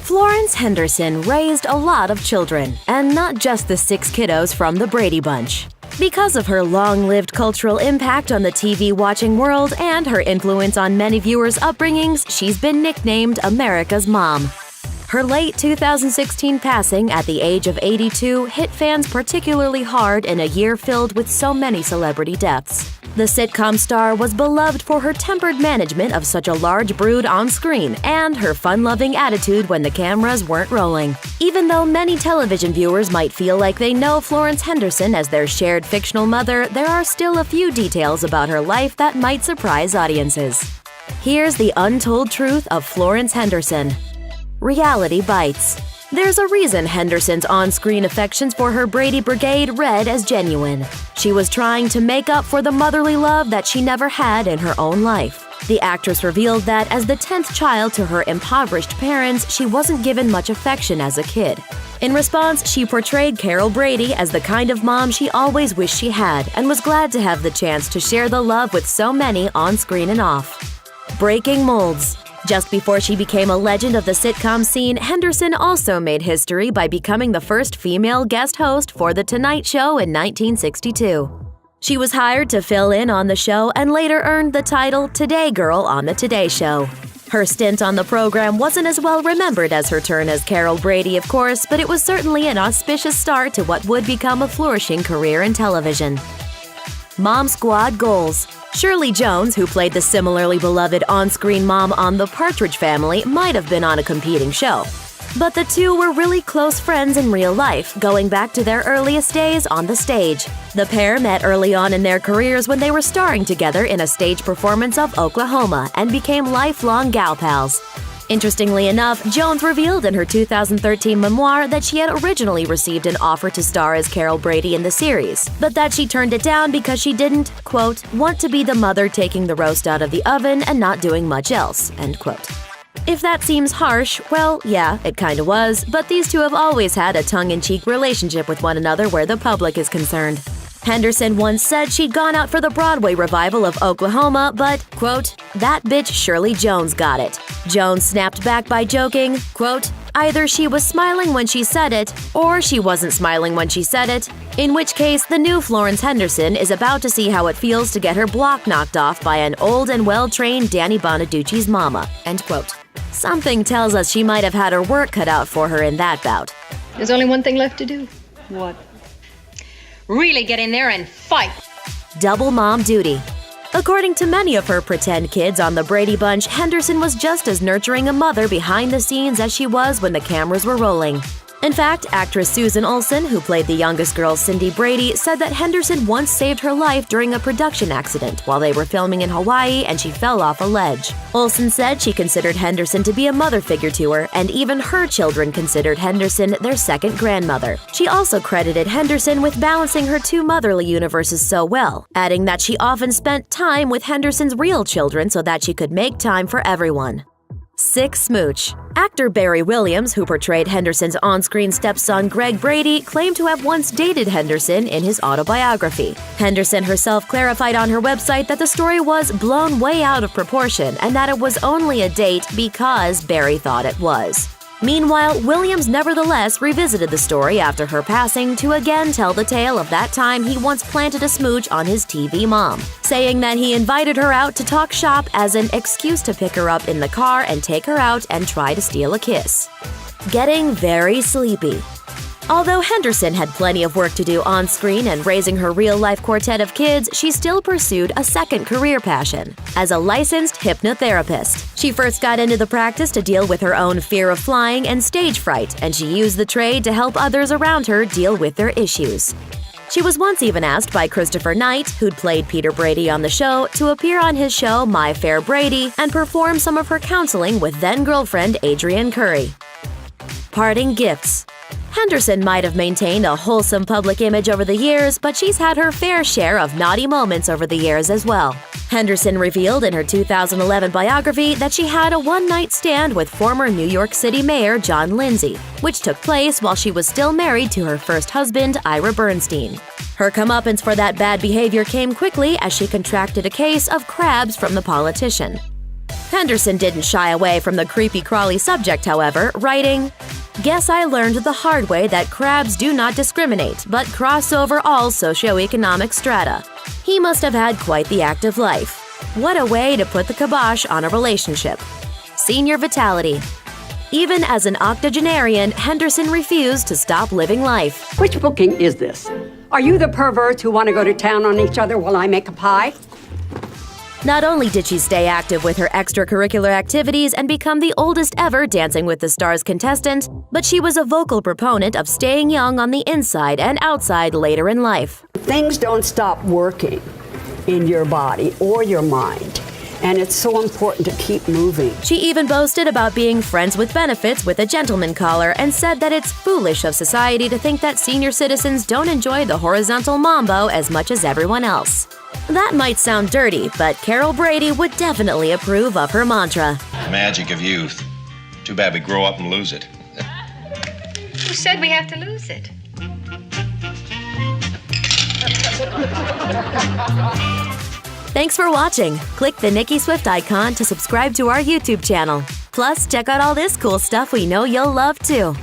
Florence Henderson raised a lot of children, and not just the 6 kiddos from the Brady Bunch. Because of her long-lived cultural impact on the TV-watching world and her influence on many viewers' upbringings, she's been nicknamed America's Mom. Her late 2016 passing at the age of 82 hit fans particularly hard in a year filled with so many celebrity deaths. The sitcom star was beloved for her tempered management of such a large brood on screen and her fun-loving attitude when the cameras weren't rolling. Even though many television viewers might feel like they know Florence Henderson as their shared fictional mother, there are still a few details about her life that might surprise audiences. Here's the untold truth of Florence Henderson. Reality bites. There's a reason Henderson's on-screen affections for her Brady Brigade read as genuine. She was trying to make up for the motherly love that she never had in her own life. The actress revealed that as the 10th child to her impoverished parents, she wasn't given much affection as a kid. In response, she portrayed Carol Brady as the kind of mom she always wished she had and was glad to have the chance to share the love with so many on-screen and off. Breaking molds. Just before she became a legend of the sitcom scene, Henderson also made history by becoming the first female guest host for The Tonight Show in 1962. She was hired to fill in on the show and later earned the title Today Girl on The Today Show. Her stint on the program wasn't as well remembered as her turn as Carol Brady, of course, but it was certainly an auspicious start to what would become a flourishing career in television. Mom Squad goals. Shirley Jones, who played the similarly beloved on-screen mom on The Partridge Family, might have been on a competing show. But the two were really close friends in real life, going back to their earliest days on the stage. The pair met early on in their careers when they were starring together in a stage performance of Oklahoma and became lifelong gal pals. Interestingly enough, Jones revealed in her 2013 memoir that she had originally received an offer to star as Carol Brady in the series, but that she turned it down because she didn't, quote, want to be the mother taking the roast out of the oven and not doing much else, end quote. If that seems harsh, well, yeah, it kinda was, but these two have always had a tongue-in-cheek relationship with one another where the public is concerned. Henderson once said she'd gone out for the Broadway revival of Oklahoma, but, quote, that bitch Shirley Jones got it. Jones snapped back by joking, quote, either she was smiling when she said it, or she wasn't smiling when she said it, in which case the new Florence Henderson is about to see how it feels to get her block knocked off by an old and well-trained Danny Bonaducci's mama, end quote. Something tells us she might have had her work cut out for her in that bout. There's only one thing left to do. What? Really get in there and fight. Double mom duty. According to many of her pretend kids on the Brady Bunch, Henderson was just as nurturing a mother behind the scenes as she was when the cameras were rolling. In fact, actress Susan Olsen, who played the youngest girl Cindy Brady, said that Henderson once saved her life during a production accident while they were filming in Hawaii and she fell off a ledge. Olsen said she considered Henderson to be a mother figure to her, and even her children considered Henderson their second grandmother. She also credited Henderson with balancing her two motherly universes so well, adding that she often spent time with Henderson's real children so that she could make time for everyone. Sick smooch. Actor Barry Williams, who portrayed Henderson's on-screen stepson Greg Brady, claimed to have once dated Henderson in his autobiography. Henderson herself clarified on her website that the story was blown way out of proportion and that it was only a date because Barry thought it was. Meanwhile, Williams nevertheless revisited the story after her passing to again tell the tale of that time he once planted a smooch on his TV mom, saying that he invited her out to talk shop as an excuse to pick her up in the car and take her out and try to steal a kiss. Getting very sleepy. Although Henderson had plenty of work to do on-screen and raising her real-life quartet of kids, she still pursued a second career passion, as a licensed hypnotherapist. She first got into the practice to deal with her own fear of flying and stage fright, and she used the trade to help others around her deal with their issues. She was once even asked by Christopher Knight, who'd played Peter Brady on the show, to appear on his show My Fair Brady and perform some of her counseling with then-girlfriend Adrienne Curry. Parting gifts. Henderson might have maintained a wholesome public image over the years, but she's had her fair share of naughty moments over the years as well. Henderson revealed in her 2011 biography that she had a one-night stand with former New York City Mayor John Lindsay, which took place while she was still married to her first husband, Ira Bernstein. Her comeuppance for that bad behavior came quickly as she contracted a case of crabs from the politician. Henderson didn't shy away from the creepy-crawly subject, however, writing, "Guess I learned the hard way that crabs do not discriminate, but cross over all socioeconomic strata. He must have had quite the active life. What a way to put the kibosh on a relationship." Senior Vitality. Even as an octogenarian, Henderson refused to stop living life. Which booking is this? Are you the perverts who want to go to town on each other while I make a pie? Not only did she stay active with her extracurricular activities and become the oldest ever Dancing with the Stars contestant, but she was a vocal proponent of staying young on the inside and outside later in life. Things don't stop working in your body or your mind, and it's so important to keep moving. She even boasted about being friends with benefits with a gentleman caller and said that it's foolish of society to think that senior citizens don't enjoy the horizontal mambo as much as everyone else. That might sound dirty, but Carol Brady would definitely approve of her mantra. Magic of youth. Too bad we grow up and lose it. Who said we have to lose it? Thanks for watching. Click the Nicki Swift icon to subscribe to our YouTube channel. Plus, check out all this cool stuff we know you'll love too.